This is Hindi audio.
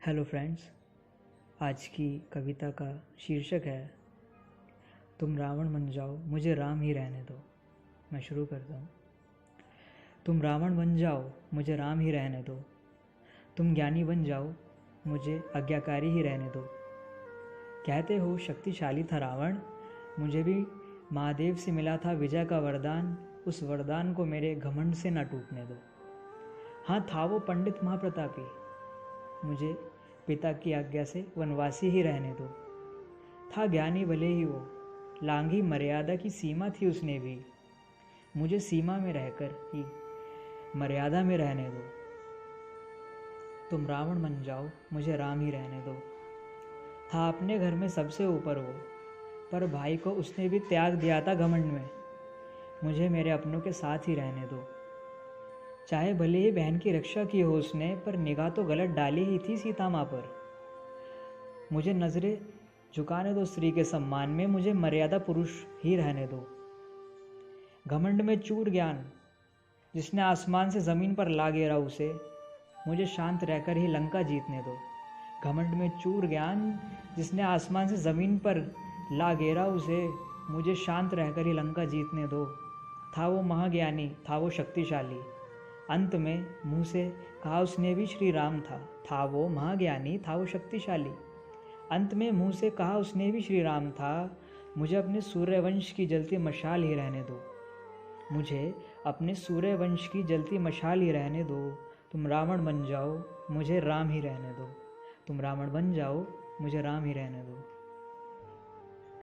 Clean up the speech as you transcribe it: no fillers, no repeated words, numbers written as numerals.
Hello friends. आज की कविता का शीर्षक है तुम रावण बन जाओ मुझे राम ही रहने दो। मैं शुरू करता हूँ। तुम रावण बन जाओ मुझे राम ही रहने दो। तुम ज्ञानी बन जाओ मुझे आज्ञाकारी ही रहने दो। कहते हो शक्तिशाली था रावण, मुझे भी महादेव से मिला था विजय का वरदान। उस वरदान को मेरे घमंड से न टूटने दो। हाँ, था वो पंडित महाप्रतापी, मुझे पिता की आज्ञा से वनवासी ही रहने दो। था ज्ञानी भले ही वो, लांघी मर्यादा की सीमा थी उसने भी। मुझे सीमा में रहकर ही मर्यादा में रहने दो। तुम रावण बन जाओ मुझे राम ही रहने दो। था अपने घर में सबसे ऊपर वो, पर भाई को उसने भी त्याग दिया था घमंड में। मुझे मेरे अपनों के साथ ही रहने दो। चाहे भले ही बहन की रक्षा की हो उसने, पर निगाह तो गलत डाली ही थी सीता माँ पर। मुझे नज़रें झुकाने दो स्त्री के सम्मान में, मुझे मर्यादा पुरुष ही रहने दो। घमंड में चूर ज्ञान जिसने आसमान से ज़मीन पर ला गिरा उसे, मुझे शांत रहकर ही लंका जीतने दो। घमंड में चूर ज्ञान जिसने आसमान से ज़मीन पर ला गिरा उसे, मुझे शांत रहकर ही लंका जीतने दो। था वो महाज्ञानी, था वो शक्तिशाली, अंत में मुँह से कहा उसने भी श्री राम था। था वो महाज्ञानी, था वो शक्तिशाली, अंत में मुँह से कहा उसने भी श्री राम था। मुझे अपने सूर्यवंश की जलती मशाल ही रहने दो। मुझे अपने सूर्यवंश की जलती मशाल ही रहने दो। तुम रावण बन जाओ मुझे राम ही रहने दो। तुम रावण बन जाओ मुझे राम ही रहने दो।